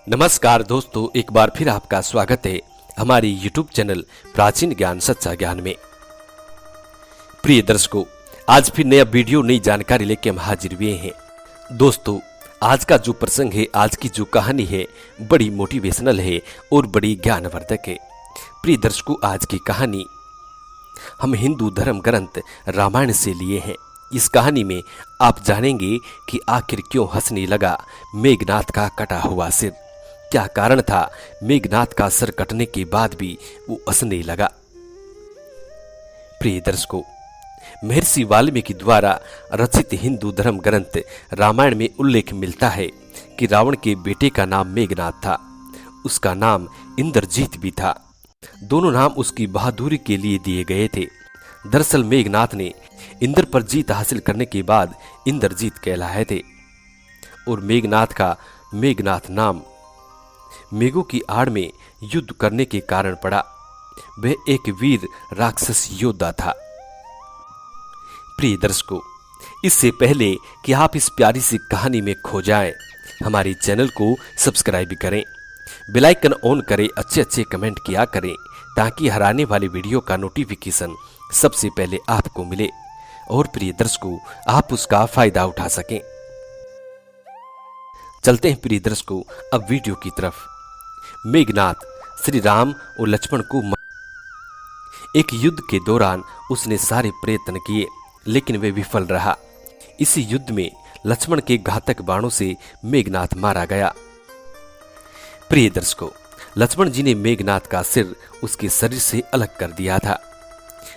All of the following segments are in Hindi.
नमस्कार दोस्तों, एक बार फिर आपका स्वागत है हमारी YouTube चैनल प्राचीन ज्ञान सच्चा ज्ञान में। प्रिय दर्शकों, आज फिर नया वीडियो नई जानकारी लेके हम हाजिर हुए हैं। दोस्तों, आज का जो प्रसंग है, आज की जो कहानी है, बड़ी मोटिवेशनल है और बड़ी ज्ञानवर्धक है। प्रिय दर्शकों, आज की कहानी हम हिंदू धर्म ग्रंथ रामायण से लिए हैं। इस कहानी में आप जानेंगे कि आखिर क्यों हंसने लगा मेघनाथ का कटा हुआ सिर। क्या कारण था मेघनाथ का सर कटने के बाद भी वो हंसने लगा। प्रिय दर्शकों, महर्षि वाल्मीकि द्वारा रचित हिंदू धर्म ग्रंथ रामायण में उल्लेख मिलता है कि रावण के बेटे का नाम मेघनाथ था। उसका नाम इंद्रजीत भी था। दोनों नाम उसकी बहादुरी के लिए दिए गए थे। दरअसल मेघनाथ ने इंद्र पर जीत हासिल करने के बाद इंद्रजीत कहलाए थे और मेघनाथ का मेघनाथ नाम मेघों की आड़ में युद्ध करने के कारण पड़ा। वह एक वीर राक्षस योद्धा था। प्रिय दर्शकों, इससे पहले कि आप इस प्यारी सी कहानी में खो जाएं, हमारे चैनल को सब्सक्राइब करें, बेल आइकन ऑन करें, अच्छे अच्छे कमेंट किया करें ताकि हर आने वाली वीडियो का नोटिफिकेशन सबसे पहले आपको मिले और प्रिय दर्शकों, आप उसका फायदा उठा सकें। चलते हैं प्रिय दर्शकों अब वीडियो की तरफ। मेघनाथ श्री राम और लक्ष्मण को एक युद्ध के दौरान उसने सारे प्रयत्न किए, लेकिन वे विफल रहा। इसी युद्ध में लक्ष्मण के घातक बाणों से मेघनाथ मारा गया। प्रिय दर्शकों, लक्ष्मण जी ने मेघनाथ का सिर उसके शरीर से अलग कर दिया था।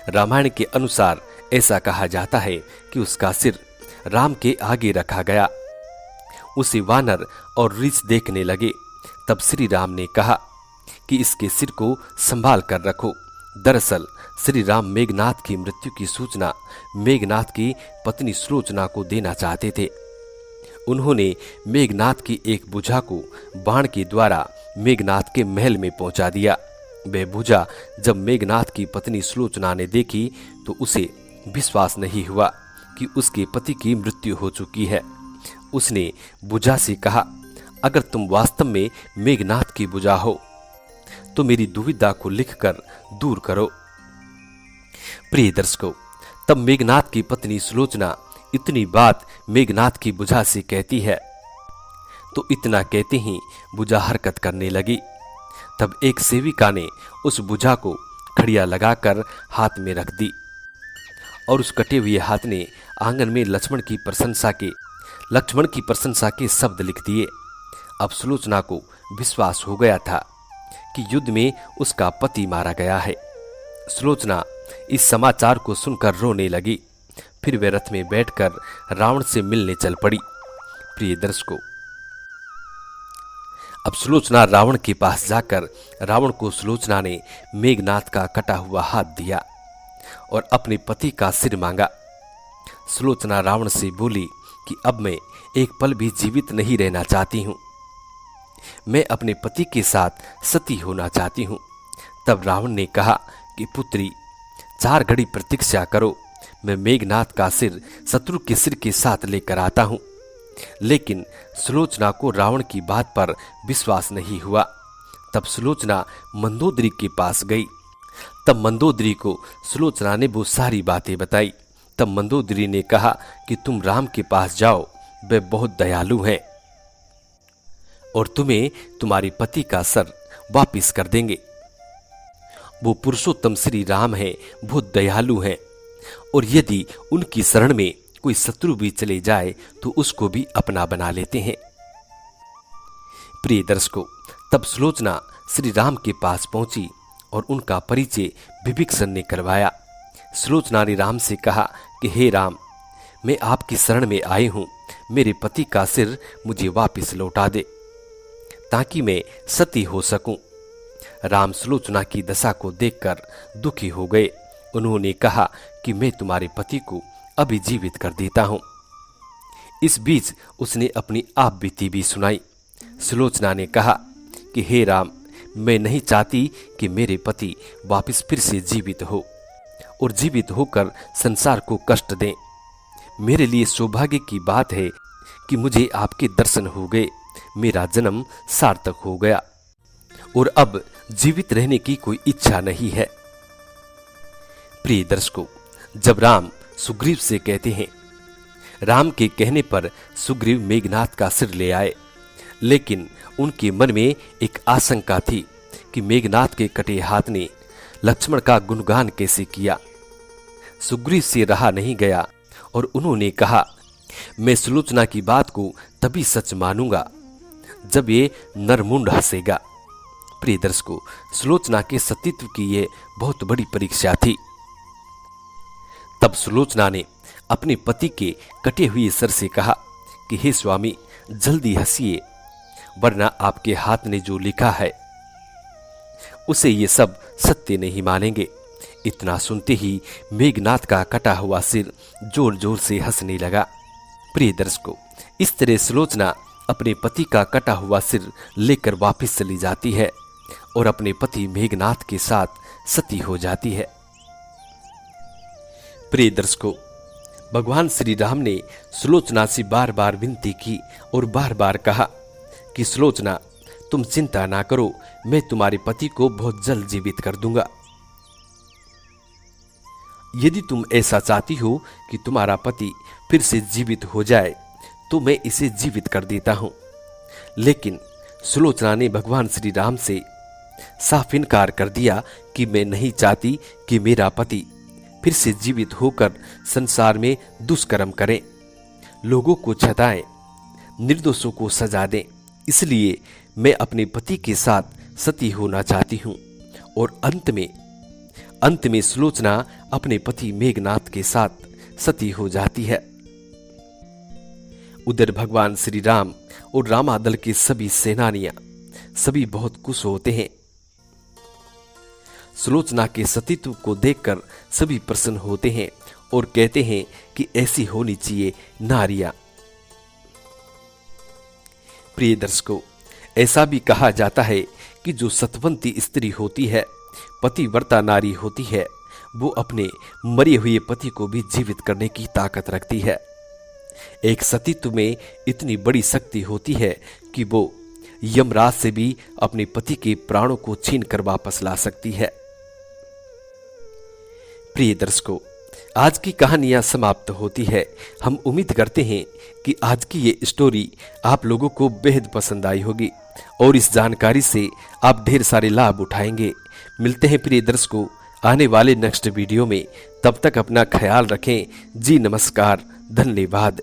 रामायण के अनुसार ऐसा कहा जाता है कि उसका सिर राम के आगे रखा गया। उसे वानर और ऋष देखने लगे। तब श्री राम ने कहा कि इसके सिर को संभाल कर रखो। दरअसल श्री राम मेघनाथ की मृत्यु की सूचना मेघनाथ की पत्नी सुलोचना को देना चाहते थे। उन्होंने मेघनाथ की एक भुजा को बाण के द्वारा मेघनाथ के महल में पहुंचा दिया। वह भुजा जब मेघनाथ की पत्नी सुलोचना ने देखी तो उसे विश्वास नहीं हुआ कि उसके पति की मृत्यु हो चुकी है। उसने भुजा से कहा, अगर तुम वास्तव में मेघनाथ की भुजा हो तो मेरी दुविधा को लिखकर दूर करो। प्रिय दर्शकों, तब मेघनाथ की पत्नी सुलोचना इतनी बात मेघनाथ की भुजा से कहती है तो इतना कहते ही भुजा हरकत करने लगी। तब एक सेविका ने उस भुजा को खड़िया लगाकर हाथ में रख दी और उस कटे हुए हाथ ने आंगन में लक्ष्मण की प्रशंसा के शब्द लिख दिए। अब सुलोचना को विश्वास हो गया था कि युद्ध में उसका पति मारा गया है। सुलोचना इस समाचार को सुनकर रोने लगी। फिर वे रथ में बैठकर रावण से मिलने चल पड़ी। प्रिय दर्शकों, अब सुलोचना रावण के पास जाकर रावण को सुलोचना ने मेघनाथ का कटा हुआ हाथ दिया और अपने पति का सिर मांगा। सुलोचना रावण से बोली कि अब मैं एक पल भी जीवित नहीं रहना चाहती हूं, मैं अपने पति के साथ सती होना चाहती हूं। तब रावण ने कहा कि पुत्री, 4 घड़ी प्रतीक्षा करो, मैं मेघनाथ का सिर शत्रु के सिर के साथ लेकर आता हूं। लेकिन सुलोचना को रावण की बात पर विश्वास नहीं हुआ। तब सुलोचना मंदोदरी के पास गई। तब मंदोदरी को सुलोचना ने वो सारी बातें बताई। तब मंदोदरी ने कहा कि तुम राम के पास जाओ, वे बहुत दयालु हैं और तुम्हें तुम्हारे पति का सर वापिस कर देंगे। वो पुरुषोत्तम श्री राम हैं, बहुत दयालु हैं और यदि उनकी शरण में कोई शत्रु भी चले जाए तो उसको भी अपना बना लेते हैं। प्रिय दर्शकों, तब सुलोचना श्री राम के पास पहुंची और उनका परिचय विभीषण ने करवाया। सुलोचना ने राम से कहा कि हे राम, मैं आपकी शरण में आई हूं, मेरे पति का सिर मुझे वापस लौटा दे ताकि मैं सती हो सकूं। राम सुलोचना की दशा को देखकर दुखी हो गए। उन्होंने कहा कि मैं तुम्हारे पति को अभी जीवित कर देता हूं। इस बीच उसने अपनी आप बीती भी सुनाई। सुलोचना ने कहा कि हे राम, मैं नहीं चाहती कि मेरे पति वापस फिर से जीवित हो और जीवित होकर संसार को कष्ट दें। मेरे लिए सौभाग्य की बात है कि मुझे आपके दर्शन हो गए। मेरा जन्म सार्थक हो गया और अब जीवित रहने की कोई इच्छा नहीं है। प्रिय दर्शकों, जब राम सुग्रीव से कहते हैं, राम के कहने पर सुग्रीव मेघनाथ का सिर ले आए, लेकिन उनके मन में एक आशंका थी कि मेघनाथ के कटे हाथ ने लक्ष्मण का गुणगान कैसे किया। सुग्रीव से रहा नहीं गया और उन्होंने कहा, मैं सुलोचना की बात को तभी सच मानूंगा जब ये नरमुंड हंसेगा। प्रिय दर्शकों, सुलोचना के सतीत्व की ये बहुत बड़ी परीक्षा थी। तब सुलोचना ने अपने पति के कटे हुए सर से कहा कि हे स्वामी, जल्दी हंसिए, वरना आपके हाथ ने जो लिखा है उसे ये सब सत्य नहीं मानेंगे। इतना सुनते ही मेघनाथ का कटा हुआ सिर जोर जोर से हंसने लगा। प्रिय दर्शकों, इस तरह सुलोचना अपने पति का कटा हुआ सिर लेकर वापस चली जाती है और अपने पति मेघनाथ के साथ सती हो जाती है। प्रिय दर्शकों, भगवान श्री राम ने सुलोचना से बार बार विनती की और बार बार कहा कि सुलोचना, तुम चिंता ना करो, मैं तुम्हारे पति को बहुत जल्द जीवित कर दूंगा। यदि तुम ऐसा चाहती हो कि तुम्हारा पति फिर से जीवित हो जाए तो मैं इसे जीवित कर देता हूं। लेकिन सुलोचना ने भगवान श्री राम से साफ इनकार कर दिया कि मैं नहीं चाहती कि मेरा पति फिर से जीवित होकर संसार में दुष्कर्म करें, लोगों को छताएं, निर्दोषों को सजा दें। इसलिए मैं अपने पति के साथ सती होना चाहती हूं। और अंत में सुलोचना अपने पति मेघनाथ के साथ सती हो जाती है। उधर भगवान श्री राम और रामादल के सभी सेनानियां सभी बहुत खुश होते हैं। सुलोचना के सतीत्व को देखकर सभी प्रसन्न होते हैं और कहते हैं कि ऐसी होनी चाहिए नारियां। प्रिय दर्शकों, ऐसा भी कहा जाता है कि जो सतवंती स्त्री होती है, पतिव्रता नारी होती है, वो अपने मरे हुए पति को भी जीवित करने की ताकत रखती है। एक सतीत्व में इतनी बड़ी शक्ति होती है कि वो यमराज से भी अपने पति के प्राणों को छीन कर वापस ला सकती है। प्रिय दर्शकों, आज की कहानियां समाप्त होती है। हम उम्मीद करते हैं कि आज की ये स्टोरी आप लोगों को बेहद पसंद आई होगी और इस जानकारी से आप ढेर सारे लाभ उठाएंगे। मिलते हैं प्रिय दर्शकों आने वाले नेक्स्ट वीडियो में। तब तक अपना ख्याल रखें। जी नमस्कार, धन्यवाद।